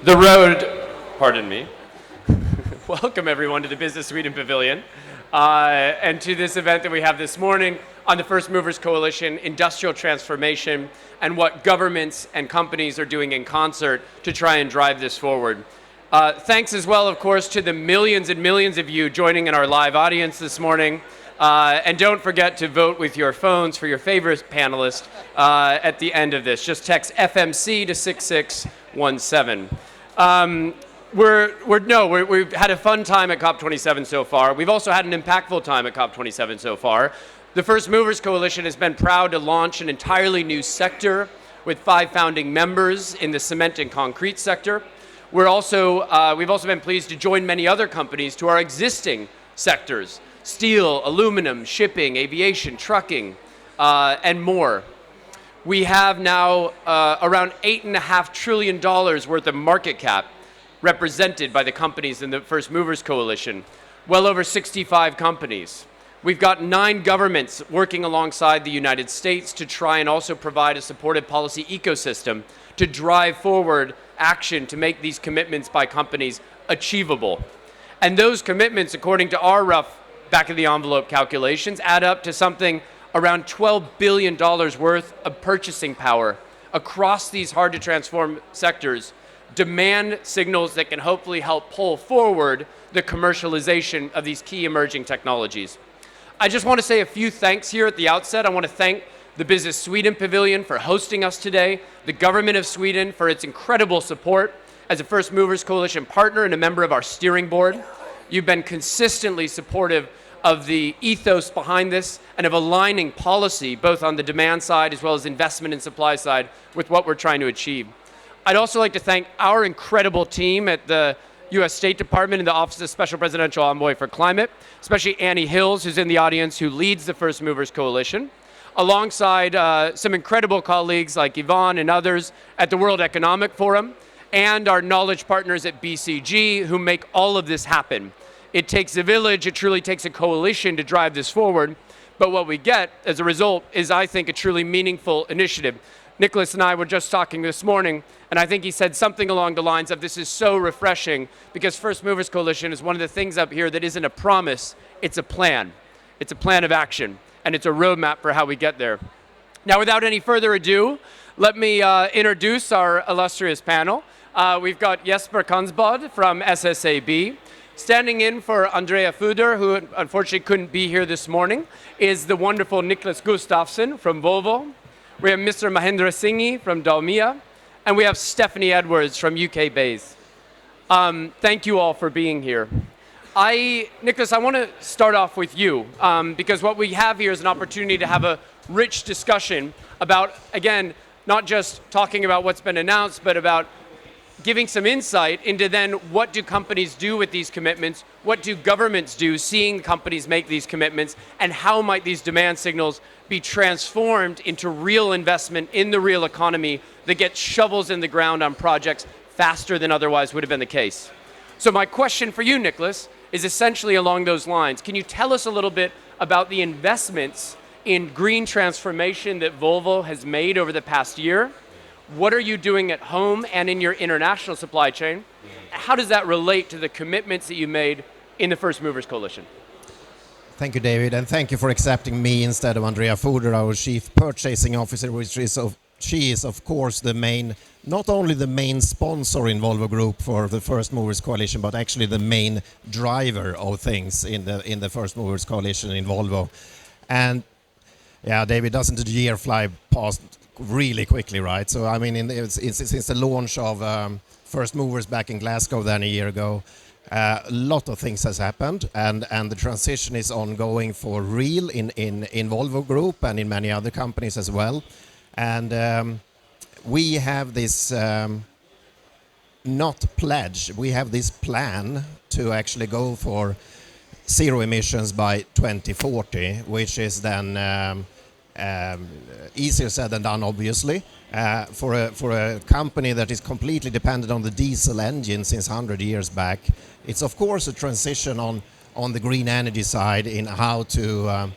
The road, pardon me. Welcome everyone to the Business Sweden Pavilion and to this event that we have this morning on the First Movers Coalition, industrial transformation, and what governments and companies are doing in concert to try and drive this forward. Thanks as well, of course, to the millions and millions of you joining in our live audience this morning. And don't forget to vote with your phones for your favorite panelist at the end of this. Just text FMC to 6617. We've had a fun time at COP27 so far. We've also had an impactful time at COP27 so far. The First Movers Coalition has been proud to launch an entirely new sector with 5 founding members in the cement and concrete sector. We've also been pleased to join many other companies to our existing sectors: steel, aluminum, shipping, aviation, trucking, and more. We have now around $8.5 trillion worth of market cap represented by the companies in the First Movers Coalition, well over 65 companies. We've got 9 governments working alongside the United States to try and also provide a supportive policy ecosystem to drive forward action to make these commitments by companies achievable. And those commitments, according to our rough back-of-the-envelope calculations, add up to something around $12 billion worth of purchasing power across these hard-to-transform sectors, demand signals that can hopefully help pull forward the commercialization of these key emerging technologies. I just want to say a few thanks here at the outset. I want to thank the Business Sweden Pavilion for hosting us today, the government of Sweden for its incredible support as a First Movers Coalition partner and a member of our steering board. You've been consistently supportive of the ethos behind this and of aligning policy both on the demand side as well as investment and supply side with what we're trying to achieve. I'd also like to thank our incredible team at the U.S. State Department and the Office of Special Presidential Envoy for Climate, especially Annie Hills, who's in the audience, who leads the First Movers Coalition, alongside some incredible colleagues like Yvonne and others at the World Economic Forum, and our knowledge partners at BCG who make all of this happen. It takes a village, it truly takes a coalition to drive this forward, but what we get as a result is, I think, a truly meaningful initiative. Nicholas and I were just talking this morning, and I think he said something along the lines of, this is so refreshing because First Movers Coalition is one of the things up here that isn't a promise, it's a plan. It's a plan of action, and it's a roadmap for how we get there. Now, without any further ado, let me introduce our illustrious panel. We've got Jesper Kansbod from SSAB. Standing in for Andrea Fuder, who unfortunately couldn't be here this morning, is the wonderful Nicholas Gustafsson from Volvo. We have Mr. Mahendra Singhi from Dalmia, and we have Stephanie Edwards from UK BEIS. Thank you all for being here. Nicholas, I want to start off with you, because what we have here is an opportunity to have a rich discussion about, again, not just talking about what's been announced, but about giving some insight into then what do companies do with these commitments, what do governments do seeing companies make these commitments, and how might these demand signals be transformed into real investment in the real economy that gets shovels in the ground on projects faster than otherwise would have been the case. So my question for you, Nicholas, is essentially along those lines. Can you tell us a little bit about the investments in green transformation that Volvo has made over the past year? What are you doing at home and in your international supply chain? How does that relate to the commitments that you made in the First Movers Coalition? Thank you, David, and thank you for accepting me instead of Andrea Fuder, our Chief Purchasing Officer, she is, of course, not only the main sponsor in Volvo Group for the First Movers Coalition, but actually the main driver of things in the First Movers Coalition in Volvo. And yeah, David, doesn't the year fly past really quickly, right? So I mean, since the launch of First Movers back in Glasgow then a year ago, a lot of things has happened, and the transition is ongoing for real in Volvo Group and in many other companies as well. And we have this not pledge, we have this plan to actually go for zero emissions by 2040, which is then easier said than done, obviously. For a company that is completely dependent on the diesel engine since 100 years back, it's of course a transition on the green energy side in how to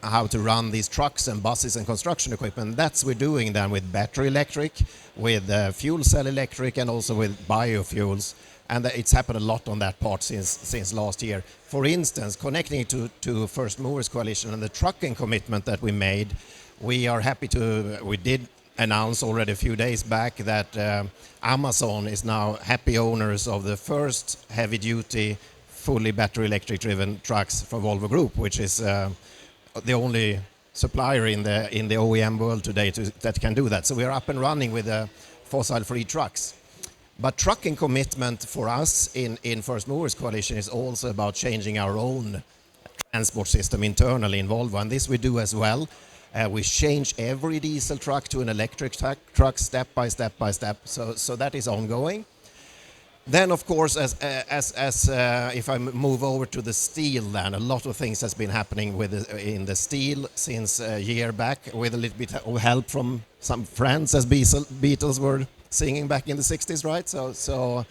how to run these trucks and buses and construction equipment. That's we're doing then with battery electric, with fuel cell electric, and also with biofuels. And it's happened a lot on that part since last year. For instance, connecting to First Movers Coalition and the trucking commitment that we made, we did announce already a few days back that Amazon is now happy owners of the first heavy-duty, fully battery electric driven trucks for Volvo Group, which is the only supplier in the OEM world today that can do that. So we are up and running with fossil-free trucks. But trucking commitment for us in First Movers Coalition is also about changing our own transport system internally in Volvo, and this we do as well. We change every diesel truck to an electric truck step by step by step. So that is ongoing. Then, of course, as if I move over to the steel, then a lot of things has been happening in the steel since a year back, with a little bit of help from some friends, as Beatles were singing back in the 60s, right? So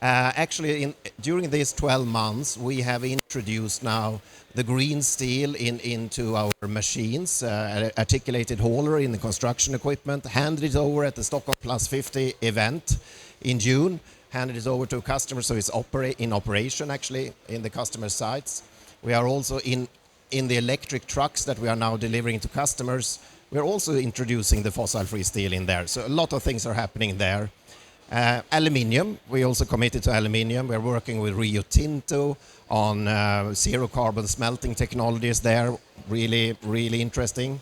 actually, during these 12 months, we have introduced now the green steel into our machines, articulated hauler in the construction equipment, handed it over at the Stockholm Plus 50 event in June, handed it over to customers, so it's in operation actually in the customer sites. We are also in the electric trucks that we are now delivering to customers. We're also introducing the fossil-free steel in there. So a lot of things are happening there. Aluminium, we also committed to aluminium. We're working with Rio Tinto on zero carbon smelting technologies there. Really, really interesting.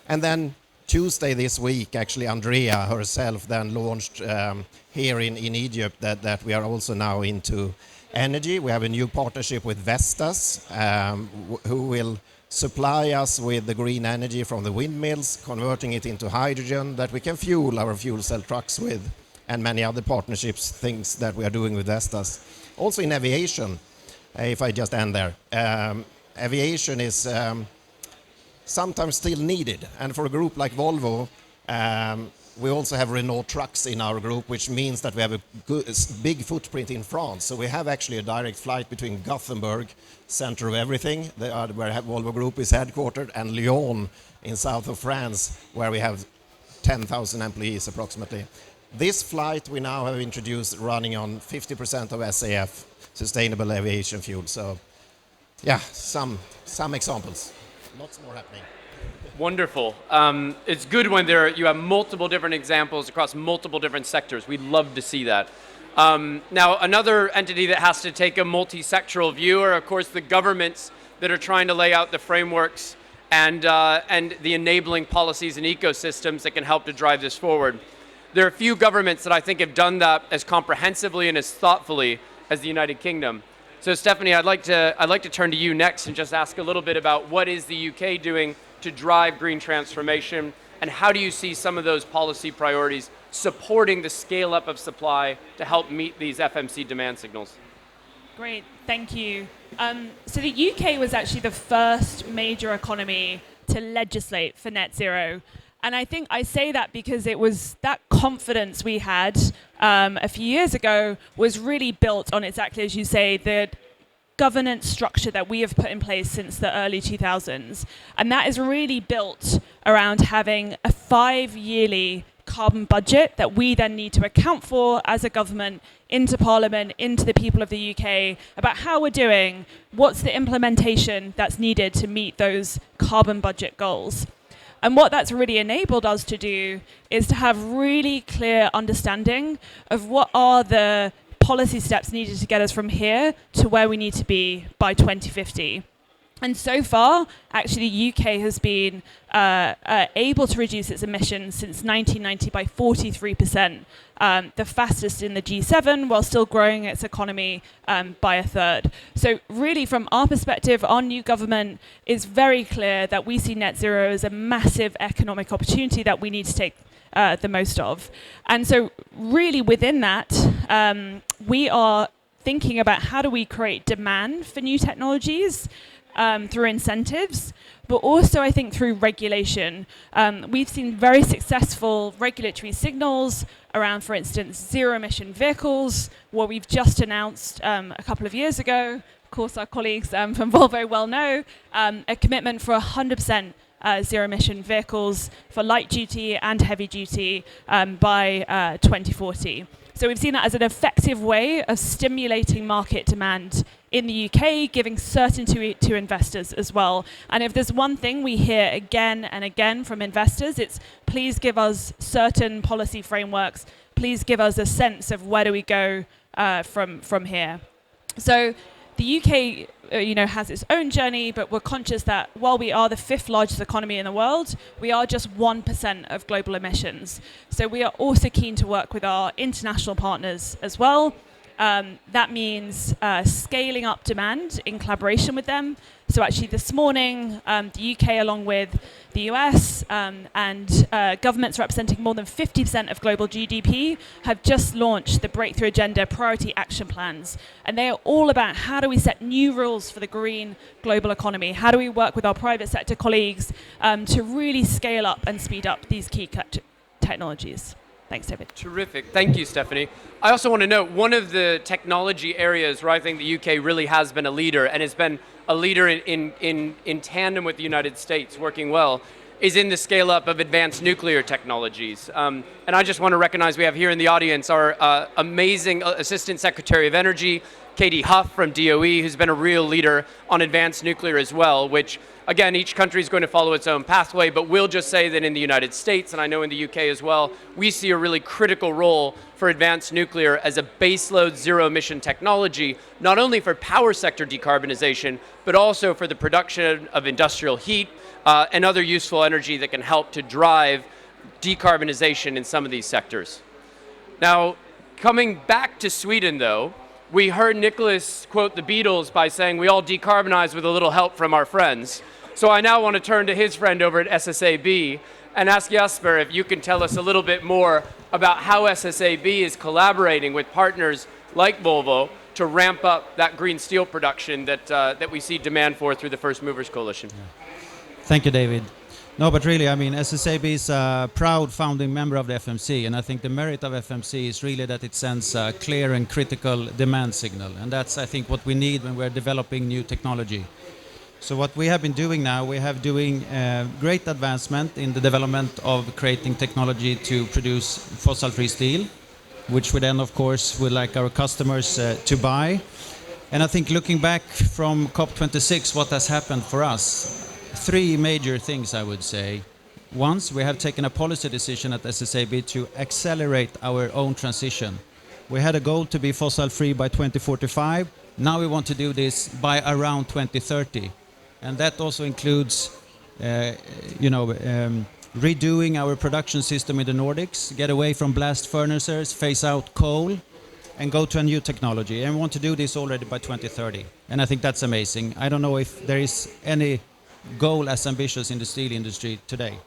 And then Tuesday this week, actually, Andrea herself then launched here in Egypt that we are also now into energy. We have a new partnership with Vestas, who will supply us with the green energy from the windmills, converting it into hydrogen that we can fuel our fuel cell trucks with, and many other partnerships, things that we are doing with Vestas. Also in aviation, if I just end there, aviation is sometimes still needed. And for a group like Volvo, we also have Renault Trucks in our group, which means that we have a big footprint in France. So we have actually a direct flight between Gothenburg, center of everything, where Volvo Group is headquartered, and Lyon in south of France, where we have 10,000 employees approximately. This flight we now have introduced running on 50% of SAF, sustainable aviation fuel. So yeah, some examples. Lots more happening. Wonderful. It's good when you have multiple different examples across multiple different sectors. We'd love to see that. Now, another entity that has to take a multi-sectoral view are, of course, the governments that are trying to lay out the frameworks and the enabling policies and ecosystems that can help to drive this forward. There are a few governments that I think have done that as comprehensively and as thoughtfully as the United Kingdom. So, Stephanie, I'd like to turn to you next and just ask a little bit about what is the UK doing to drive green transformation, and how do you see some of those policy priorities supporting the scale up of supply to help meet these FMC demand signals? Great, thank you. So the UK was actually the first major economy to legislate for net zero. And I think I say that because it was that confidence we had a few years ago was really built on exactly as you say, the governance structure that we have put in place since the early 2000s. And that is really built around having a 5-yearly carbon budget that we then need to account for as a government into Parliament, into the people of the UK, about how we're doing, what's the implementation that's needed to meet those carbon budget goals. And what that's really enabled us to do is to have really clear understanding of what are the policy steps needed to get us from here to where we need to be by 2050. And so far, actually, the UK has been able to reduce its emissions since 1990 by 43%, the fastest in the G7, while still growing its economy by a third. So really, from our perspective, our new government is very clear that we see net zero as a massive economic opportunity that we need to take the most of. And so really within that, we are thinking about how do we create demand for new technologies through incentives, but also I think through regulation. We've seen very successful regulatory signals around, for instance, zero emission vehicles, what we've just announced a couple of years ago, course, our colleagues from Volvo well know, a commitment for 100% zero-emission vehicles for light-duty and heavy-duty by 2040. So we've seen that as an effective way of stimulating market demand in the UK, giving certainty to investors as well. And if there's one thing we hear again and again from investors, it's please give us certain policy frameworks, please give us a sense of where do we go from here. So the UK has its own journey, but we're conscious that while we are the 5th largest economy in the world, we are just 1% of global emissions. So we are also keen to work with our international partners as well. That means scaling up demand in collaboration with them. So actually this morning, the UK along with the US and governments representing more than 50% of global GDP have just launched the Breakthrough Agenda Priority Action Plans. And they are all about how do we set new rules for the green global economy? How do we work with our private sector colleagues to really scale up and speed up these key technologies? Thanks, David. Terrific. Thank you, Stephanie. I also want to note one of the technology areas where I think the UK really has been a leader and has been a leader in tandem with the United States working well is in the scale up of advanced nuclear technologies. And I just want to recognize we have here in the audience our amazing Assistant Secretary of Energy, Katie Huff from DOE, who's been a real leader on advanced nuclear as well, which again, each country is going to follow its own pathway, but we'll just say that in the United States, and I know in the UK as well, we see a really critical role for advanced nuclear as a baseload zero-emission technology, not only for power sector decarbonization, but also for the production of industrial heat and other useful energy that can help to drive decarbonization in some of these sectors. Now, coming back to Sweden, though, we heard Nicholas quote the Beatles by saying we all decarbonize with a little help from our friends. So I now want to turn to his friend over at SSAB and ask Jesper if you can tell us a little bit more about how SSAB is collaborating with partners like Volvo to ramp up that green steel production that we see demand for through the First Movers Coalition. Thank you, David. No, but really, I mean, SSAB is a proud founding member of the FMC, and I think the merit of FMC is really that it sends a clear and critical demand signal, and that's, I think, what we need when we're developing new technology. So what we have been doing now, we have doing great advancement in the development of creating technology to produce fossil-free steel, which we then, of course, would like our customers to buy. And I think looking back from COP26, what has happened for us, 3 major things, I would say. Once, we have taken a policy decision at SSAB to accelerate our own transition. We had a goal to be fossil-free by 2045. Now we want to do this by around 2030. And that also includes, redoing our production system in the Nordics, get away from blast furnaces, phase out coal, and go to a new technology. And we want to do this already by 2030. And I think that's amazing. I don't know if there is any goal as ambitious in the steel industry today.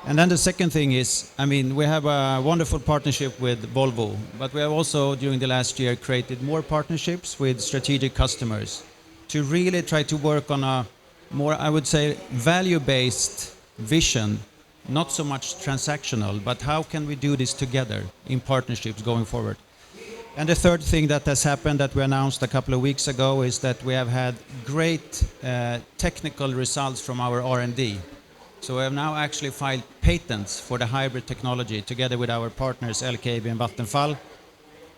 And then the second thing is, I mean, we have a wonderful partnership with Volvo, but we have also during the last year created more partnerships with strategic customers to really try to work on a more, I would say, value-based vision, not so much transactional, but how can we do this together in partnerships going forward. And the third thing that has happened that we announced a couple of weeks ago is that we have had great technical results from our R&D. So we have now actually filed patents for the hybrid technology together with our partners LKAB and Vattenfall.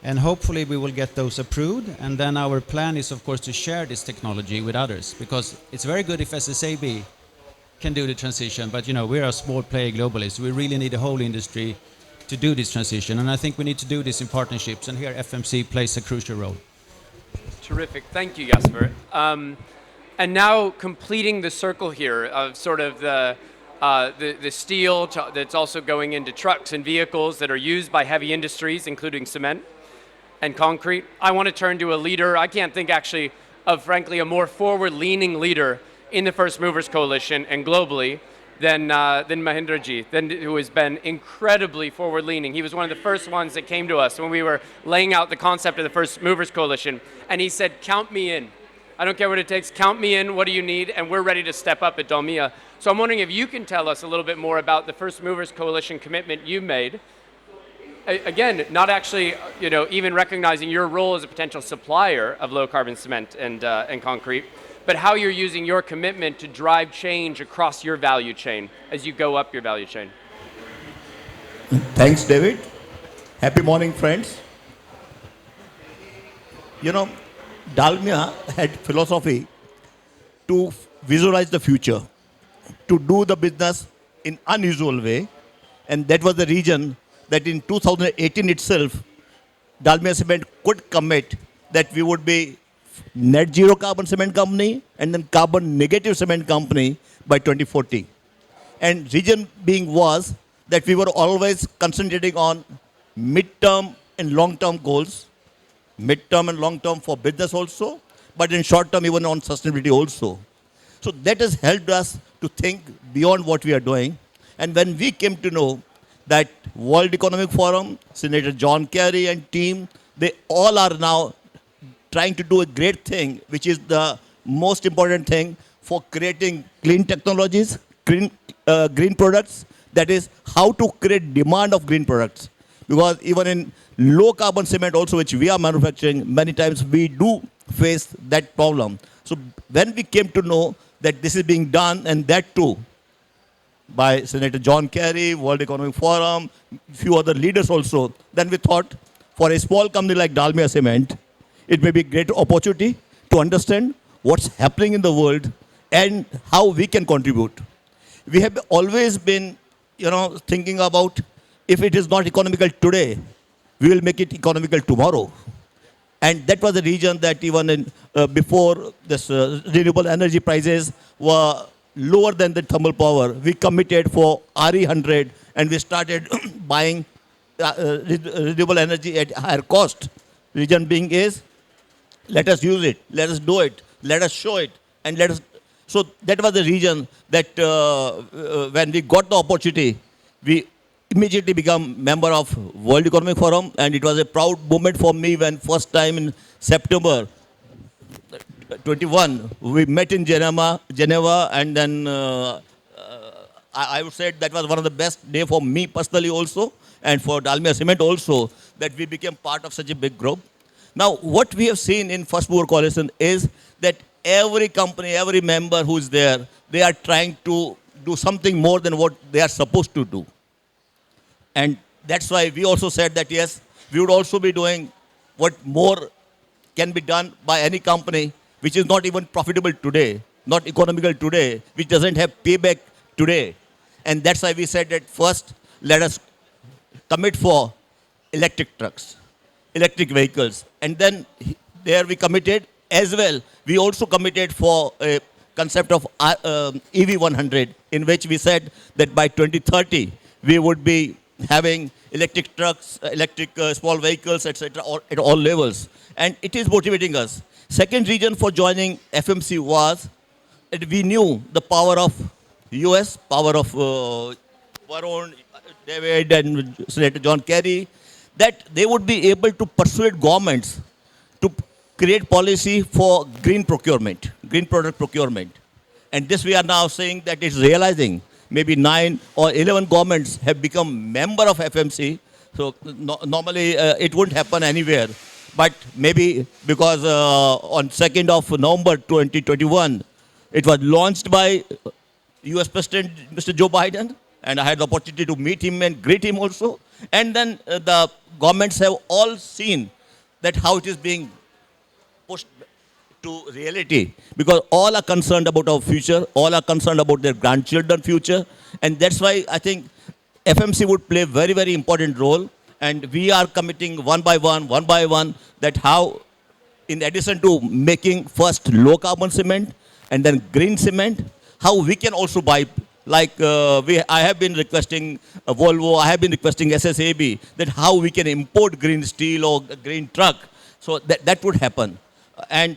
And hopefully we will get those approved. And then our plan is, of course, to share this technology with others, because it's very good if SSAB can do the transition, but we're a small player globally, so we really need the whole industry to do this transition, and I think we need to do this in partnerships, and here FMC plays a crucial role. Terrific, thank you, Jesper. And now completing the circle here of sort of the steel that's also going into trucks and vehicles that are used by heavy industries, including cement and concrete. I want to turn to a leader. I can't think actually of, frankly, a more forward-leaning leader in the First Movers Coalition and globally than Mahendra ji, who has been incredibly forward-leaning. He was one of the first ones that came to us when we were laying out the concept of the First Movers Coalition, and he said, count me in. I don't care what it takes, count me in, what do you need, and we're ready to step up at Dalmia. So I'm wondering if you can tell us a little bit more about the First Movers Coalition commitment you made. again, not actually, even recognizing your role as a potential supplier of low carbon cement and concrete, but how you're using your commitment to drive change across your value chain as you go up your value chain. Thanks, David. Happy morning, friends. Dalmia had philosophy to visualize the future, to do the business in unusual way, and that was the reason that in 2018 itself, Dalmia Cement could commit that we would be net zero carbon cement company and then carbon negative cement company by 2040. And reason being was that we were always concentrating on mid-term and long-term goals, mid-term and long-term for business also, but in short-term even on sustainability also. So that has helped us to think beyond what we are doing. And when we came to know that World Economic Forum, Senator John Kerry and team, they all are now trying to do a great thing, which is the most important thing for creating clean technologies, green products, that is how to create demand of green products. Because even in low carbon cement also, which we are manufacturing, many times we do face that problem. So when we came to know that this is being done, and that too by Senator John Kerry, World Economic Forum, few other leaders also, then we thought for a small company like Dalmia Cement, it may be a great opportunity to understand what's happening in the world and how we can contribute. We have always been, thinking about if it is not economical today, we will make it economical tomorrow. And that was the reason that even in, before this renewable energy prices were lower than the thermal power, we committed for RE100 and we started buying renewable energy at higher cost. Reason being is, let us use it, let us do it, let us show it, and let us. So that was the reason that when we got the opportunity, we immediately become member of World Economic Forum, and it was a proud moment for me when first time in September 21 we met in Geneva, and then I would say that was one of the best day for me personally also, and for Dalmia Cement also, that we became part of such a big group. Now, what we have seen in First Mover Coalition is that every company, every member who is there, they are trying to do something more than what they are supposed to do. And that's why we also said that, yes, we would also be doing what more can be done by any company which is not even profitable today, not economical today, which doesn't have payback today. And that's why we said that first, let us commit for electric trucks, electric vehicles. And then there we committed as well. We also committed for a concept of EV100, in which we said that by 2030, we would be having electric trucks, electric small vehicles, etc., at all levels. And it is motivating us. Second reason for joining FMC was that we knew the power of US, power of Varun, David, and Senator John Kerry, that they would be able to persuade governments to create policy for green procurement, green product procurement. And this we are now saying that it's realizing. Maybe 9 or 11 governments have become member of FMC. So normally it wouldn't happen anywhere. But maybe because on 2nd of November 2021, it was launched by US President Mr. Joe Biden. And I had the opportunity to meet him and greet him also. And then the governments have all seen that how it is being pushed to reality, because all are concerned about our future, all are concerned about their grandchildren's future, and that's why I think FMC would play a very, very important role, and we are committing one by one, that how, in addition to making first low carbon cement and then green cement, how we can also buy, like I have been requesting Volvo, I have been requesting SSAB, that how we can import green steel or green truck, so that would happen. And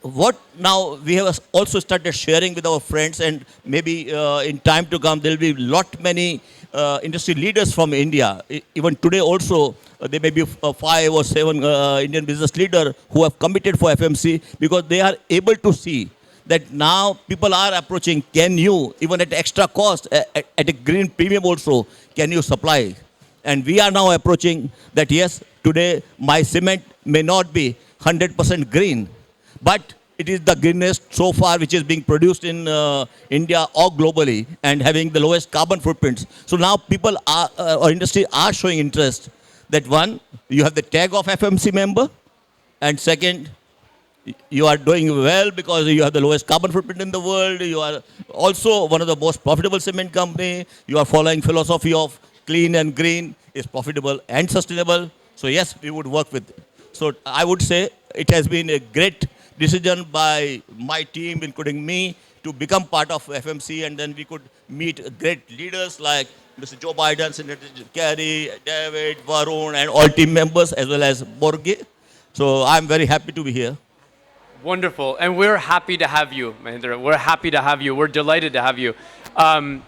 what now we have also started sharing with our friends, and maybe in time to come there will be many industry leaders from India. Even today also there may be 5 or 7 Indian business leaders who have committed for FMC, because they are able to see that now people are approaching, can you, even at extra cost, at a green premium also, can you supply? And we are now approaching that, yes, today my cement may not be 100% green, but it is the greenest so far which is being produced in India or globally and having the lowest carbon footprints. So now people are, or industry are showing interest that one, you have the tag of FMC member, and second, you are doing well because you have the lowest carbon footprint in the world. You are also one of the most profitable cement company. You are following philosophy of clean and green, is profitable and sustainable. So yes, we would work with it. So I would say it has been a great decision by my team, including me, to become part of FMC, and then we could meet great leaders like Mr. Joe Biden, Senator Kerry, David, Varun, and all team members, as well as Borge. So I'm very happy to be here. Wonderful. And we're happy to have you, Mahendra. We're happy to have you. We're delighted to have you.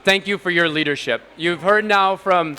Thank you for your leadership. You've heard now from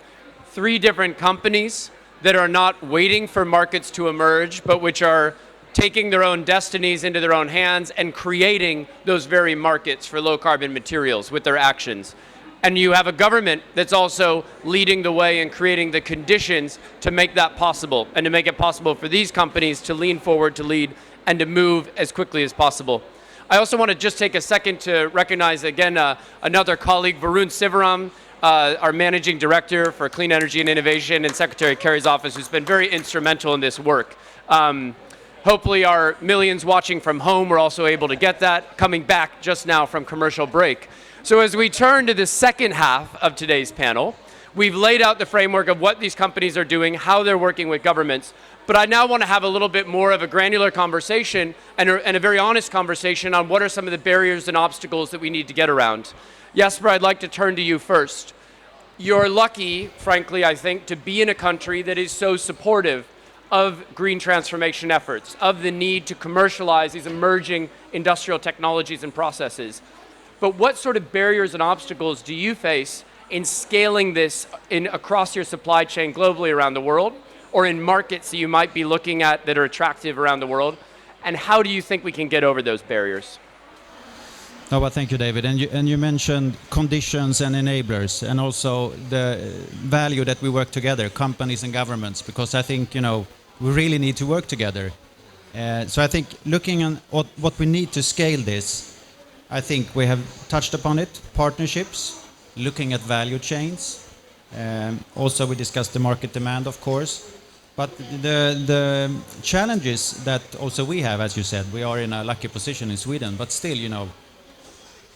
3 different companies that are not waiting for markets to emerge, but which are taking their own destinies into their own hands and creating those very markets for low carbon materials with their actions. And you have a government that's also leading the way and creating the conditions to make that possible, and to make it possible for these companies to lean forward, to lead, and to move as quickly as possible. I also want to just take a second to recognize again another colleague, Varun Sivaram, our Managing Director for Clean Energy and Innovation, and Secretary Kerry's office, who's been very instrumental in this work. Hopefully our millions watching from home were also able to get that, coming back just now from commercial break. So as we turn to the second half of today's panel, we've laid out the framework of what these companies are doing, how they're working with governments, but I now want to have a little bit more of a granular conversation and a very honest conversation on what are some of the barriers and obstacles that we need to get around. Jesper, I'd like to turn to you first. You're lucky, frankly, I think, to be in a country that is so supportive of green transformation efforts, of the need to commercialize these emerging industrial technologies and processes. But what sort of barriers and obstacles do you face in scaling this across your supply chain globally around the world, or in markets that you might be looking at that are attractive around the world? And how do you think we can get over those barriers? No, well, thank you, David. And you mentioned conditions and enablers, and also the value that we work together, companies and governments, because I think, we really need to work together. So I think looking at what we need to scale this, I think we have touched upon it, partnerships, looking at value chains. Also we discussed the market demand, of course. But the challenges that also we have, as you said, we are in a lucky position in Sweden, but still,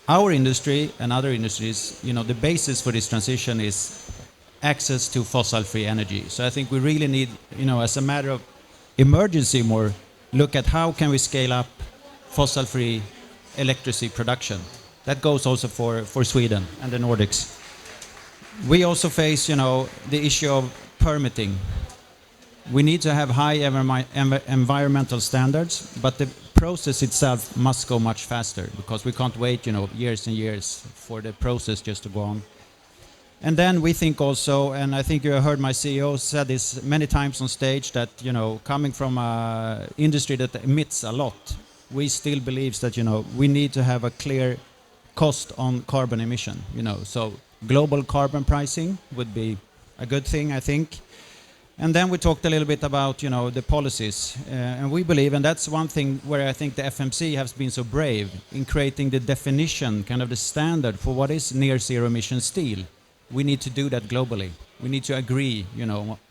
our industry and other industries, the basis for this transition is access to fossil-free energy. So I think we really need, as a matter of emergency more, look at how can we scale up fossil-free electricity production. That goes also for Sweden and the Nordics. We also face, the issue of permitting. We need to have high environmental standards, but the process itself must go much faster, because we can't wait, years and years for the process just to go on. And then we think also, and I think you heard my CEO said this many times on stage, that, coming from an industry that emits a lot, we still believe that, we need to have a clear cost on carbon emission, So global carbon pricing would be a good thing, I think. And then we talked a little bit about, the policies. And we believe, and that's one thing where I think the FMC has been so brave in creating the definition, kind of the standard for what is near zero emission steel. We need to do that globally. We need to agree,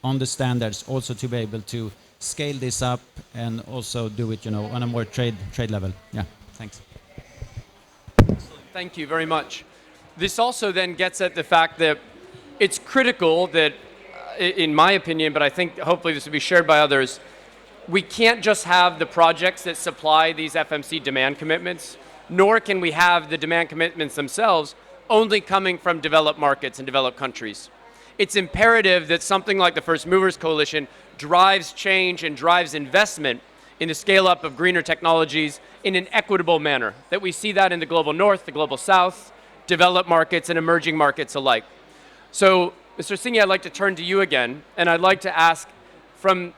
on the standards also to be able to scale this up and also do it, on a more trade level. Yeah, thanks. Thank you very much. This also then gets at the fact that it's critical that, in my opinion, but I think hopefully this will be shared by others, we can't just have the projects that supply these FMC demand commitments, nor can we have the demand commitments themselves only coming from developed markets and developed countries. It's imperative that something like the First Movers Coalition drives change and drives investment in the scale up of greener technologies in an equitable manner, that we see that in the global north, the global south, developed markets and emerging markets alike. So, Mr. Singhi, I'd like to turn to you again, and I'd like to ask from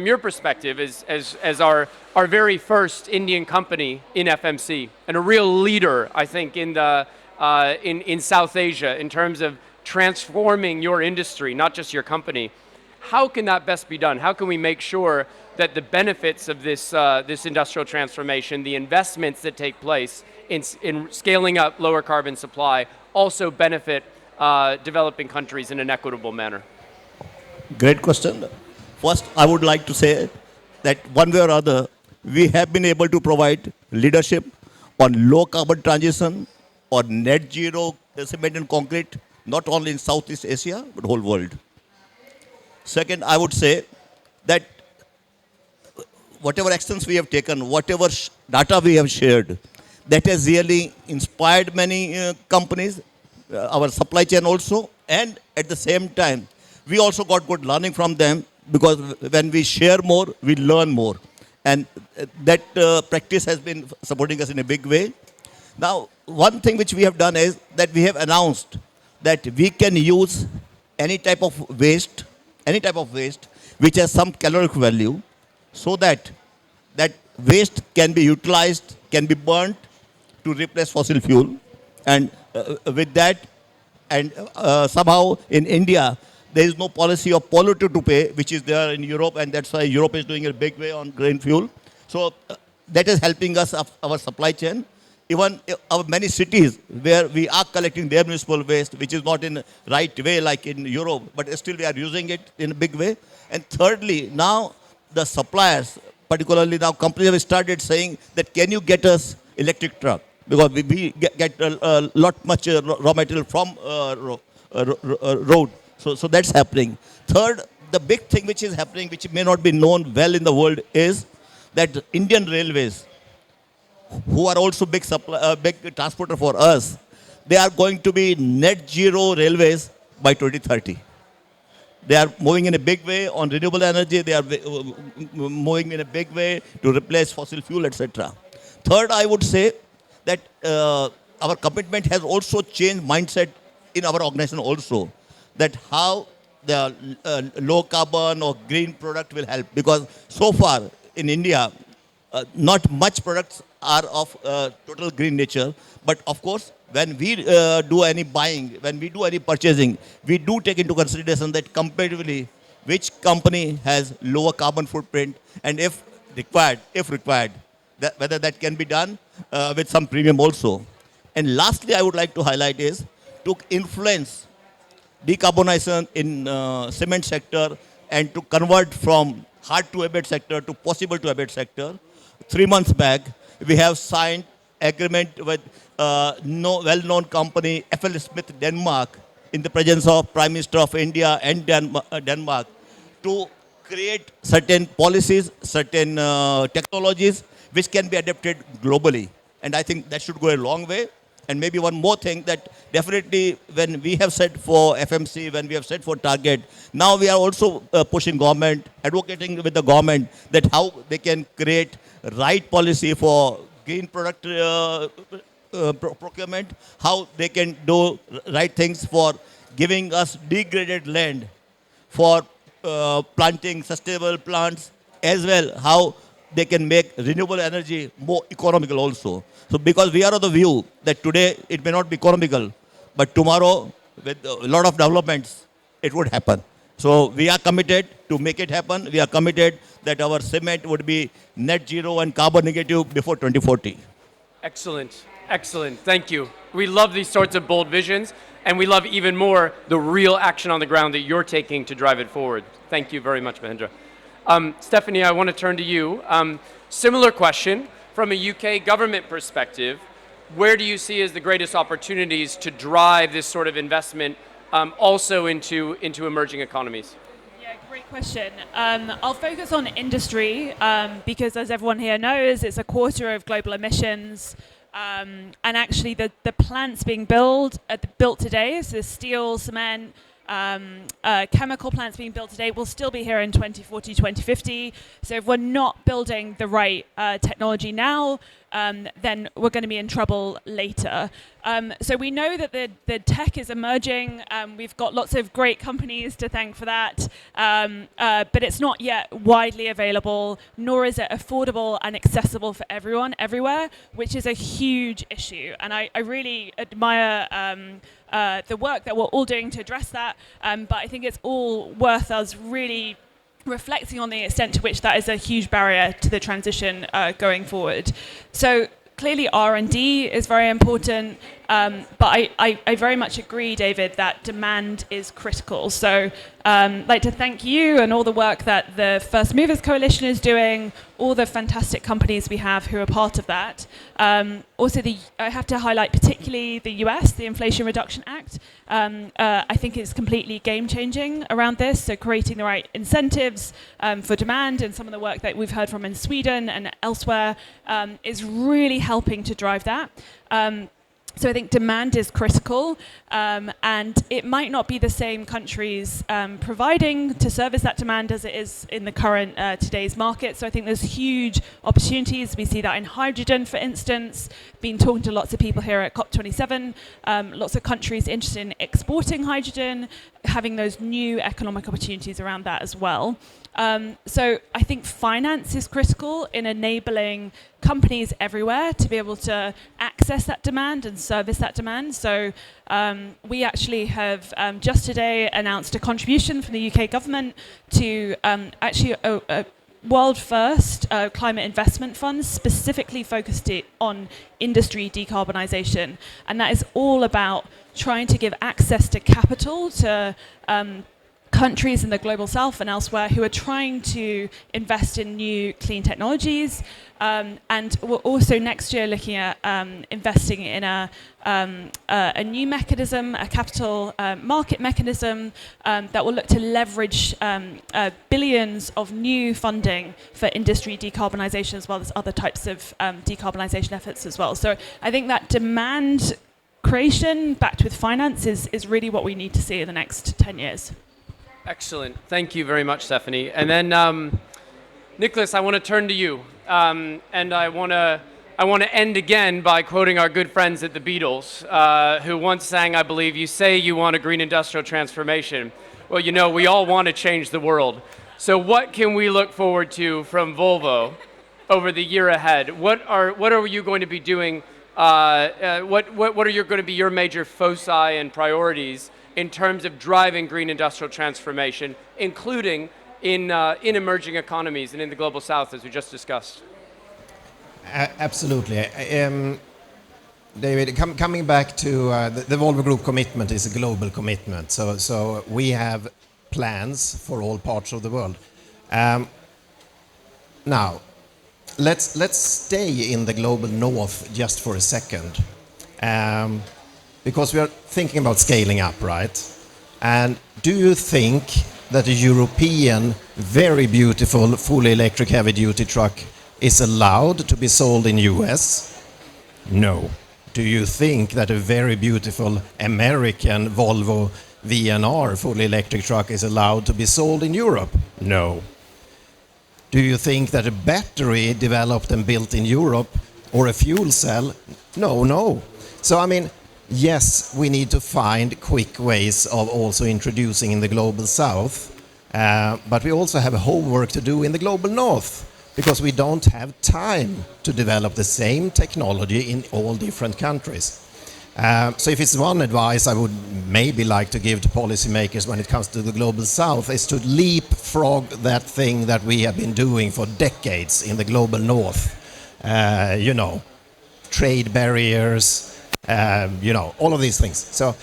your perspective as our very first Indian company in FMC, and a real leader, I think, in South Asia in terms of transforming your industry, not just your company. How can that best be done? How can we make sure that the benefits of this industrial transformation, the investments that take place in scaling up lower carbon supply, also benefit developing countries in an equitable manner? Great question. First, I would like to say that one way or other, we have been able to provide leadership on low carbon transition, on net zero cement and concrete, not only in Southeast Asia, but whole world. Second, I would say that whatever actions we have taken, whatever data we have shared, that has really inspired many companies, our supply chain also, and at the same time, we also got good learning from them, because when we share more, we learn more. And that practice has been supporting us in a big way. Now, one thing which we have done is that we have announced that we can use any type of waste which has some caloric value, so that that waste can be utilized, can be burnt to replace fossil fuel. And with that, and somehow in India, there is no policy of polluter to pay, which is there in Europe, and that's why Europe is doing a big way on green fuel. So that is helping us, our supply chain. Even our many cities where we are collecting their municipal waste, which is not in the right way like in Europe, but still we are using it in a big way. And thirdly, now the suppliers, particularly now companies have started saying that can you get us electric truck? Because we get a lot much raw material from road. So that's happening. Third, the big thing which is happening, which may not be known well in the world, is that Indian Railways, who are also big transporter for us, they are going to be net zero railways by 2030. They are moving in a big way on renewable energy. They are moving in a big way to replace fossil fuel, etc. Third, I would say that our commitment has also changed mindset in our organization also, that how the low carbon or green product will help. Because so far in India, not much products are of total green nature. But of course, when we do any buying, when we do any purchasing, we do take into consideration that comparatively, which company has lower carbon footprint, and if required, that whether that can be done with some premium also. And lastly, I would like to highlight is to influence decarbonization in cement sector and to convert from hard to abate sector to possible to abate sector. 3 months back, we have signed agreement with well-known company FL Smith Denmark in the presence of Prime Minister of India and Denmark to create certain policies, certain technologies which can be adapted globally. And I think that should go a long way. And maybe one more thing, that definitely when we have set for FMC, when we have set for target, now we are also pushing government, advocating with the government that how they can create right policy for green product procurement, how they can do right things for giving us degraded land for planting sustainable plants, as well how they can make renewable energy more economical also. So because we are of the view that today it may not be economical, but tomorrow with a lot of developments, it would happen. So we are committed to make it happen. We are committed that our cement would be net zero and carbon negative before 2040. Excellent. Excellent. Thank you. We love these sorts of bold visions, and we love even more the real action on the ground that you're taking to drive it forward. Thank you very much, Mahendra. Stephanie, I want to turn to you. Similar question. From a UK government perspective, where do you see as the greatest opportunities to drive this sort of investment also into emerging economies? Yeah, great question. I'll focus on industry because, as everyone here knows, it's a quarter of global emissions. And actually, the plants being built today, so steel, cement, chemical plants being built today will still be here in 2040, 2050. So if we're not building the right technology now, then we're going to be in trouble later. So we know that the tech is emerging. We've got lots of great companies to thank for that, but it's not yet widely available, nor is it affordable and accessible for everyone everywhere, which is a huge issue. And I really admire the work that we're all doing to address that, but I think it's all worth us really reflecting on the extent to which that is a huge barrier to the transition going forward. So clearly R&D is very important, but I very much agree, David, that demand is critical. So I'd like to thank you and all the work that the First Movers Coalition is doing, all the fantastic companies we have who are part of that. Also, I have to highlight particularly the US, the Inflation Reduction Act. I think it's completely game-changing around this, so creating the right incentives for demand, and some of the work that we've heard from in Sweden and elsewhere is really helping to drive that. So I think demand is critical, and it might not be the same countries providing to service that demand as it is in the current today's market. So I think there's huge opportunities. We see that in hydrogen, for instance. Been talking to lots of people here at COP27, lots of countries interested in exporting hydrogen, having those new economic opportunities around that as well. So I think finance is critical in enabling companies everywhere to be able to access that demand and service that demand. So we actually have just today announced a contribution from the UK government to actually a world first climate investment fund specifically focused on industry decarbonisation. And that is all about trying to give access to capital to countries in the global south and elsewhere who are trying to invest in new clean technologies. And we're also next year looking at investing in a new mechanism, a capital market mechanism that will look to leverage billions of new funding for industry decarbonisation, as well as other types of decarbonisation efforts as well. So I think that demand creation backed with finance is really what we need to see in the next 10 years. Excellent. Thank you very much, Stephanie. And then, Nicholas, I want to turn to you. And I want to end again by quoting our good friends at the Beatles, who once sang, I believe, "You say you want a green industrial transformation. Well, you know, we all want to change the world. So what can we look forward to from Volvo over the year ahead? What are you going to be doing? What are going to be your major foci and priorities in terms of driving green industrial transformation, including in emerging economies and in the global south, as we just discussed? Absolutely. David, coming back to the Volvo Group commitment is a global commitment. So we have plans for all parts of the world. Now, let's stay in the global north just for a second. Because we are thinking about scaling up, right? And do you think that a European, very beautiful, fully electric heavy-duty truck is allowed to be sold in US? No. Do you think that a very beautiful American Volvo VNR, fully electric truck, is allowed to be sold in Europe? No. Do you think that a battery developed and built in Europe, or a fuel cell? No. So, I mean, yes, we need to find quick ways of also introducing in the global south, but we also have homework to do in the global north, because we don't have time to develop the same technology in all different countries. So if it's one advice I would maybe like to give to policymakers when it comes to the global south, is to leapfrog that thing that we have been doing for decades in the global north. Trade barriers, all of these things. So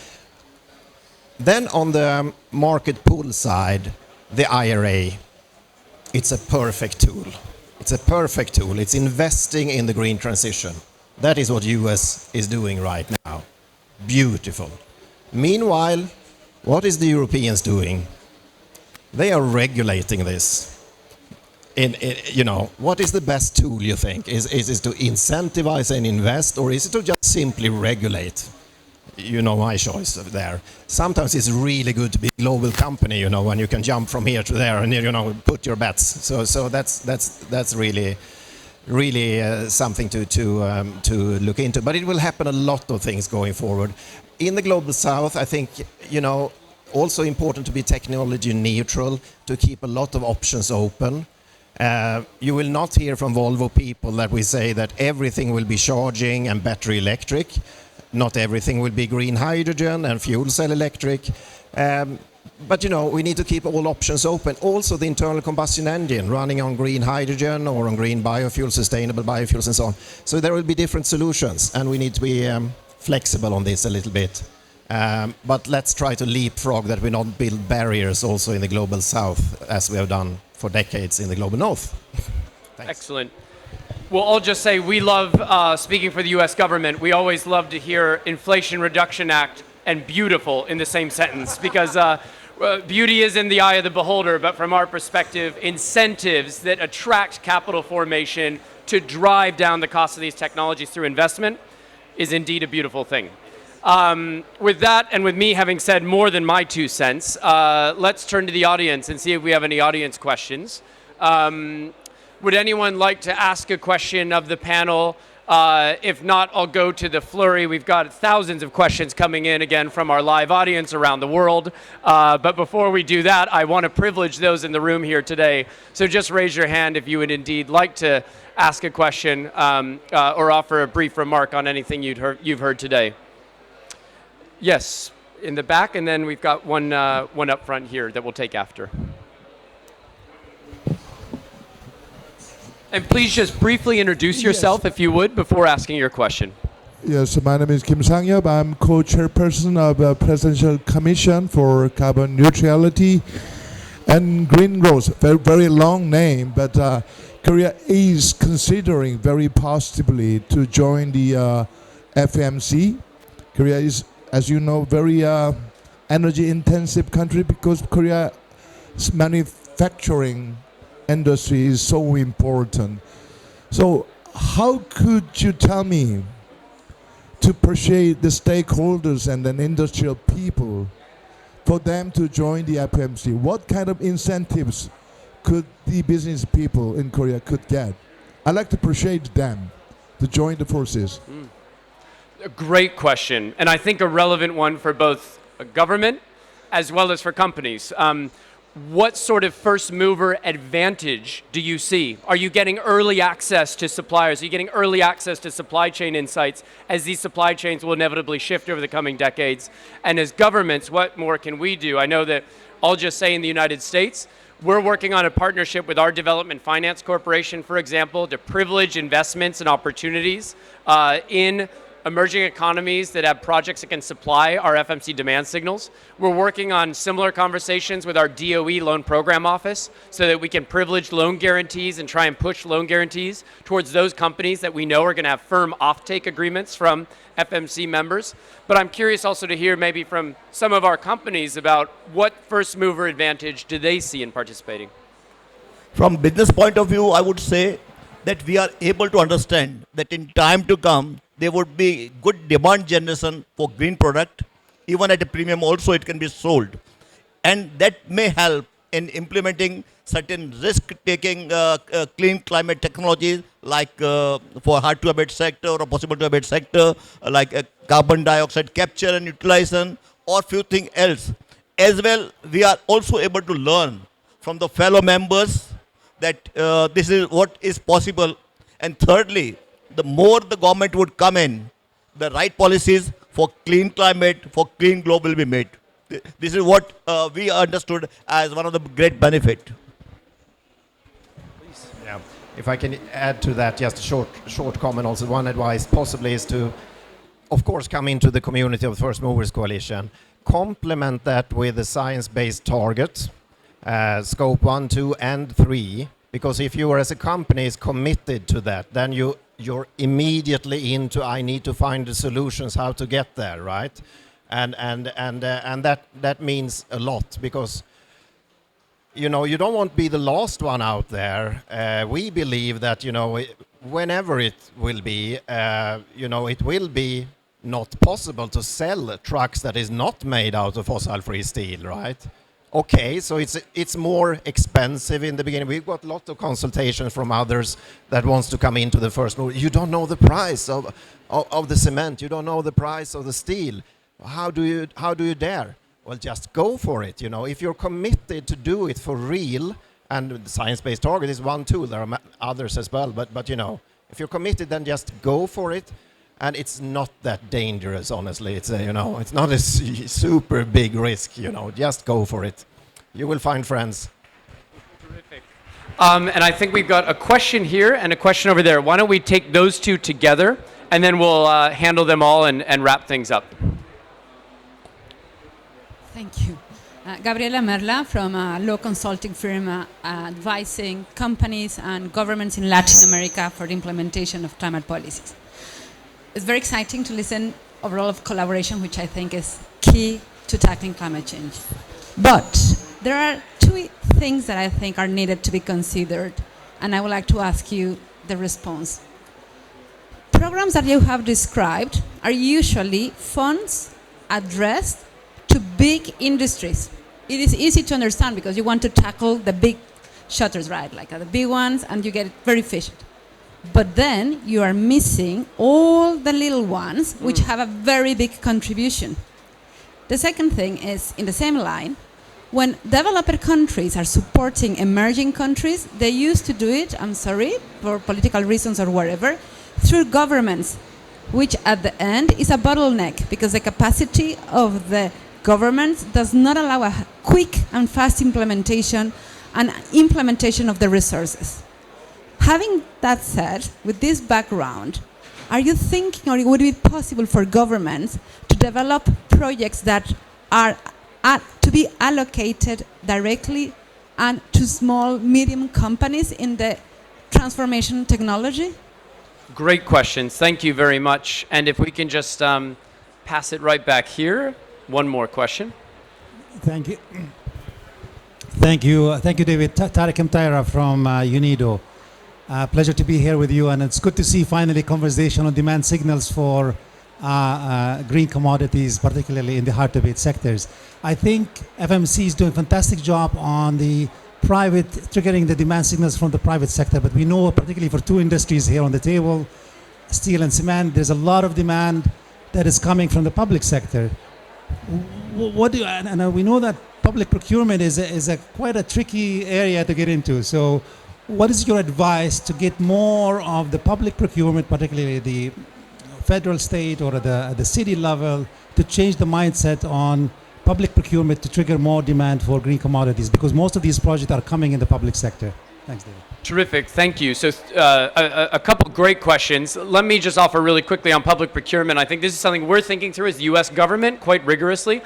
then on the market pull side, the IRA, it's a perfect tool. It's investing in the green transition. That is what US is doing right now. Beautiful. Meanwhile, what is the Europeans doing? They are regulating this. What is the best tool, you think? Is it to incentivize and invest, or is it to just simply regulate? You know my choice there. Sometimes it's really good to be a global company, when you can jump from here to there and, put your bets. So that's really really something to look into. But it will happen a lot of things going forward. In the global south, I think, also important to be technology neutral, to keep a lot of options open. You will not hear from Volvo people that we say that everything will be charging and battery electric. Not everything will be green hydrogen and fuel cell electric. But we need to keep all options open. Also the internal combustion engine running on green hydrogen or on green biofuels, sustainable biofuels and so on. So there will be different solutions, and we need to be flexible on this a little bit. But let's try to leapfrog that we not build barriers also in the global south, as we have done for decades in the global north. Excellent. Well, I'll just say we love, speaking for the US government, we always love to hear Inflation Reduction Act and beautiful in the same sentence, because beauty is in the eye of the beholder, but from our perspective, incentives that attract capital formation to drive down the cost of these technologies through investment is indeed a beautiful thing. With that, and with me having said more than my 2 cents, let's turn to the audience and see if we have any audience questions. Would anyone like to ask a question of the panel? If not, I'll go to the flurry. We've got thousands of questions coming in again from our live audience around the world. But before we do that, I want to privilege those in the room here today. So just raise your hand if you would indeed like to ask a question or offer a brief remark on anything you've heard today. Yes, in the back, and then we've got one up front here that we'll take after. And please just briefly introduce yourself, if you would, before asking your question. Yes, my name is Kim Sang-yeop. I'm co-chairperson of the Presidential Commission for Carbon Neutrality and Green Growth. Very, very long name, but Korea is considering very positively to join the FMC. Korea is, as you know, very energy-intensive country because Korea's manufacturing industry is so important. So how could you tell me to persuade the stakeholders and the industrial people for them to join the FMC? What kind of incentives could the business people in Korea could get? I'd like to persuade them to join the forces. A great question, and I think a relevant one for both a government as well as for companies. What sort of first mover advantage do you see? Are you getting early access to suppliers? Are you getting early access to supply chain insights as these supply chains will inevitably shift over the coming decades? And as governments, what more can we do? I know that I'll just say in the United States, we're working on a partnership with our Development Finance Corporation, for example, to privilege investments and opportunities in emerging economies that have projects that can supply our FMC demand signals. We're working on similar conversations with our DOE loan program office so that we can privilege loan guarantees and try and push loan guarantees towards those companies that we know are going to have firm offtake agreements from FMC members. But I'm curious also to hear maybe from some of our companies about what first mover advantage do they see in participating? From business point of view, I would say that we are able to understand that in time to come, there would be good demand generation for green product. Even at a premium also it can be sold. And that may help in implementing certain risk-taking clean climate technologies like for hard to abate sector or possible to abate sector, like carbon dioxide capture and utilization or few things else. As well, we are also able to learn from the fellow members that this is what is possible. And thirdly, the more the government would come in, the right policies for clean climate, for clean globe will be made. This is what we understood as one of the great benefit. Yeah. If I can add to that, just a short comment also. One advice possibly is to, of course, come into the community of First Movers Coalition. Complement that with a science-based target, scope 1, 2, and 3. Because if you are as a company is committed to that, then you're immediately into I need to find the solutions how to get there, right? And that means a lot because you don't want to be the last one out there. We believe that whenever it will be, it will be not possible to sell trucks that is not made out of fossil-free steel, right? Okay, so it's more expensive in the beginning. We've got lots of consultations from others that wants to come into the first move. You don't know the price of the cement. You don't know the price of the steel. How do you dare? Well, just go for it. You know, if you're committed to do it for real, and the science-based target is one tool. There are others as well, but you know, if you're committed, then just go for it. And it's not that dangerous, honestly. It's you know, it's not a super big risk. You know, just go for it. You will find friends. Terrific. And I think we've got a question here and a question over there. Why don't we take those two together, and then we'll handle them all and wrap things up. Thank you. Gabriela Merla from a law consulting firm advising companies and governments in Latin America for the implementation of climate policies. It's very exciting to listen of role of collaboration, which I think is key to tackling climate change. But there are two things that I think are needed to be considered, and I would like to ask you the response. Programs that you have described are usually funds addressed to big industries. It is easy to understand because you want to tackle the big shutters, right? Like the big ones, and you get it very efficient. But then you are missing all the little ones which have a very big contribution. The second thing is, in the same line, when developed countries are supporting emerging countries, they used to do it, I'm sorry, for political reasons or whatever, through governments, which at the end is a bottleneck because the capacity of the government does not allow a quick and fast implementation of the resources. Having that said, with this background, are you thinking, or would it be possible for governments to develop projects that are to be allocated directly and to small, medium companies in the transformation technology? Great questions. Thank you very much. And if we can just pass it right back here. One more question. Thank you. Thank you, David. Tarek Mtaira from UNIDO. Pleasure to be here with you, and it's good to see finally conversation on demand signals for green commodities, particularly in the hard-to-abate sectors. I think FMC is doing a fantastic job on the triggering the demand signals from the private sector, but we know, particularly for two industries here on the table, steel and cement, there's a lot of demand that is coming from the public sector. And we know that public procurement is quite a tricky area to get into. So what is your advice to get more of the public procurement, particularly the federal, state, or at the city level, to change the mindset on public procurement to trigger more demand for green commodities? Because most of these projects are coming in the public sector. Thanks, David. Terrific. Thank you. So a couple great questions. Let me just offer really quickly on public procurement. I think this is something we're thinking through as the U.S. government quite rigorously.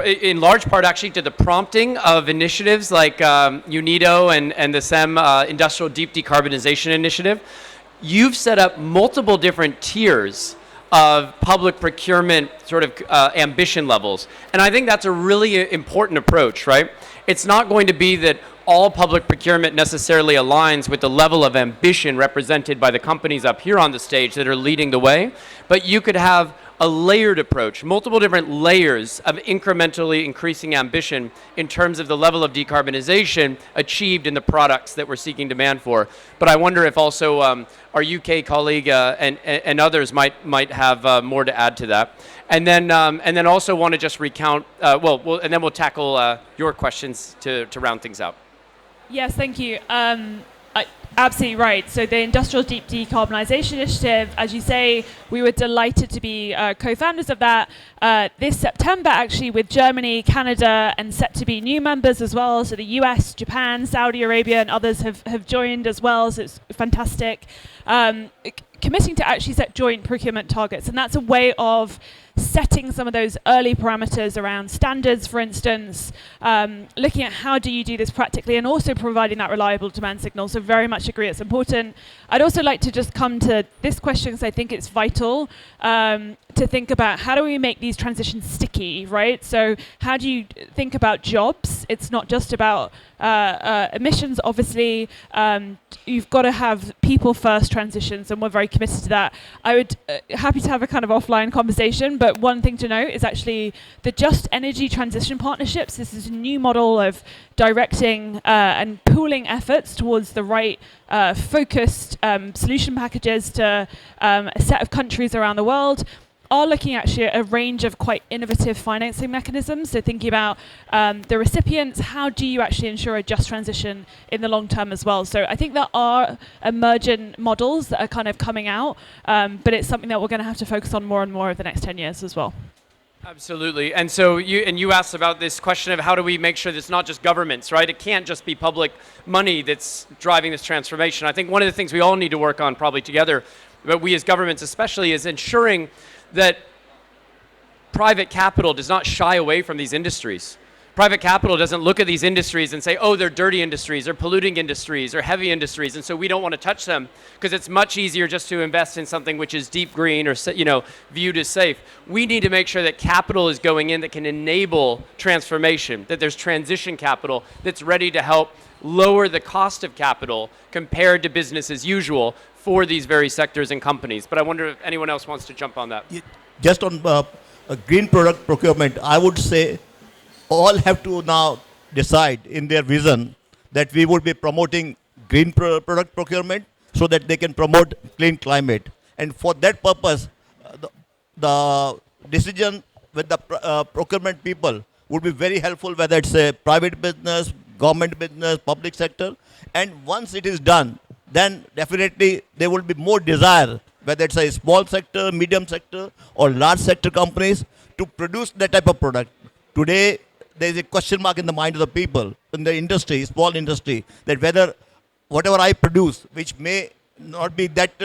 In large part, actually, to the prompting of initiatives like UNIDO and the SEM Industrial Deep Decarbonization Initiative. You've set up multiple different tiers of public procurement sort of ambition levels. And I think that's a really important approach, right? It's not going to be that all public procurement necessarily aligns with the level of ambition represented by the companies up here on the stage that are leading the way, but you could have a layered approach, multiple different layers of incrementally increasing ambition in terms of the level of decarbonization achieved in the products that we're seeking demand for. But I wonder if also our UK colleague and others might have more to add to that. And then also want to just recount, and then we'll tackle your questions to round things out. Yes, thank you. Absolutely right. So the Industrial Deep Decarbonisation Initiative, as you say, we were delighted to be co-founders of that this September, actually, with Germany, Canada, and set to be new members as well. So the US, Japan, Saudi Arabia, and others have joined as well. So it's fantastic. Committing to actually set joint procurement targets. And that's a way of setting some of those early parameters around standards, for instance, looking at how do you do this practically, and also providing that reliable demand signal. So very much agree it's important. I'd also like to just come to this question because I think it's vital. to think about how do we make these transitions sticky, right? So how do you think about jobs? It's not just about emissions, obviously. You've got to have people first transitions, and we're very committed to that. I would happy to have a kind of offline conversation, but one thing to note is actually the Just Energy Transition Partnerships. This is a new model of directing and pooling efforts towards the right focused solution packages to a set of countries around the world, are looking actually at a range of quite innovative financing mechanisms. So thinking about the recipients, how do you actually ensure a just transition in the long term as well? So I think there are emergent models that are kind of coming out, but it's something that we're going to have to focus on more and more over the next 10 years as well. Absolutely. And so you asked about this question of how do we make sure that it's not just governments, right? It can't just be public money that's driving this transformation. I think one of the things we all need to work on probably together, but we as governments especially, is ensuring that private capital does not shy away from these industries. Private capital doesn't look at these industries and say, oh, they're dirty industries, or polluting industries, or heavy industries, and so we don't want to touch them, because it's much easier just to invest in something which is deep green or viewed as safe. We need to make sure that capital is going in that can enable transformation, that there's transition capital that's ready to help lower the cost of capital compared to business as usual for these very sectors and companies. But I wonder if anyone else wants to jump on that. Just on green product procurement, I would say all have to now decide in their vision that we would be promoting green product procurement so that they can promote clean climate. And for that purpose, the decision with the procurement people would be very helpful, whether it's a private business, government business, public sector. And once it is done, then definitely there will be more desire, whether it's a small sector, medium sector, or large sector companies, to produce that type of product. Today, there is a question mark in the mind of the people, in the industry, small industry, that whether whatever I produce, which may not be that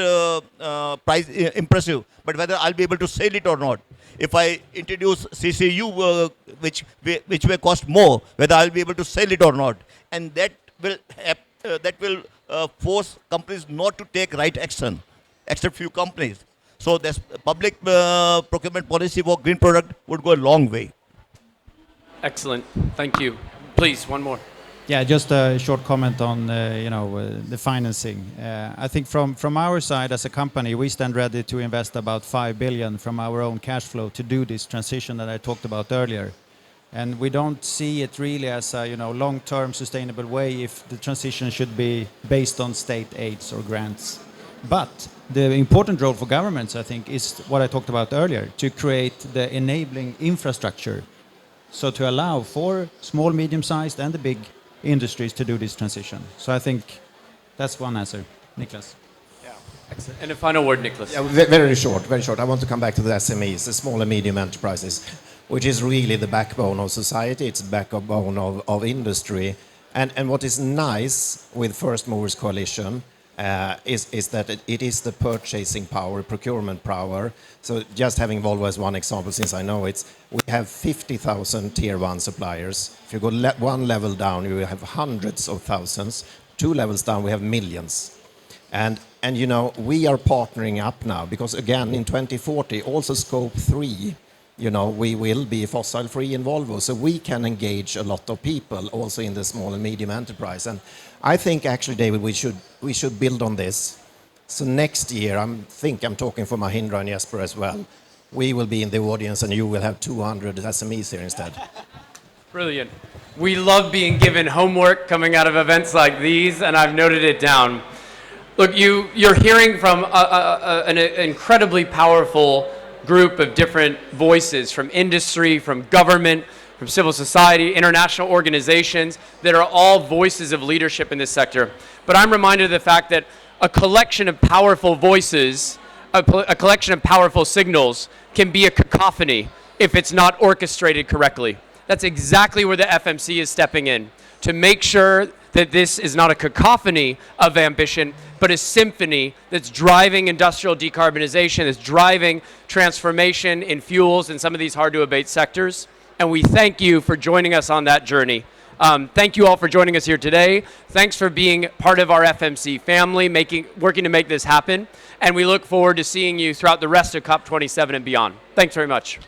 price impressive, but whether I'll be able to sell it or not. If I introduce CCU, which may cost more, whether I'll be able to sell it or not. And that will force companies not to take right action, except few companies. So this public procurement policy for green product would go a long way. Excellent. Thank you. Please, one more. Yeah, just a short comment on the financing. I think from our side as a company, we stand ready to invest about 5 billion from our own cash flow to do this transition that I talked about earlier. And we don't see it really as a long-term sustainable way if the transition should be based on state aids or grants. But the important role for governments, I think, is what I talked about earlier, to create the enabling infrastructure. So to allow for small, medium-sized and the big industries to do this transition. So I think that's one answer. Niklas. Yeah, excellent. And a final word, Niklas. Yeah, very short. I want to come back to the SMEs, the small and medium enterprises, which is really the backbone of society. It's the backbone of industry. And what is nice with First Movers Coalition is that it is the purchasing power, procurement power. So just having Volvo as one example, since I know it, we have 50,000 tier one suppliers. If you go one level down, you will have hundreds of thousands. 2 levels down, we have millions. And we are partnering up now because again, in 2040, also scope 3, we will be fossil free in Volvo. So we can engage a lot of people also in the small and medium enterprise. And I think actually, David, we should build on this. So next year, I'm talking for Mahendra and Jesper as well. We will be in the audience and you will have 200 SMEs here instead. Brilliant. We love being given homework coming out of events like these, and I've noted it down. Look, you're hearing from an incredibly powerful group of different voices from industry, from government, from civil society, international organizations that are all voices of leadership in this sector. But I'm reminded of the fact that a collection of powerful voices, a collection of powerful signals can be a cacophony if it's not orchestrated correctly. That's exactly where the FMC is stepping in, to make sure that this is not a cacophony of ambition, but a symphony that's driving industrial decarbonization, that's driving transformation in fuels and some of these hard-to-abate sectors. And we thank you for joining us on that journey. Thank you all for joining us here today. Thanks for being part of our FMC family, working to make this happen. And we look forward to seeing you throughout the rest of COP27 and beyond. Thanks very much.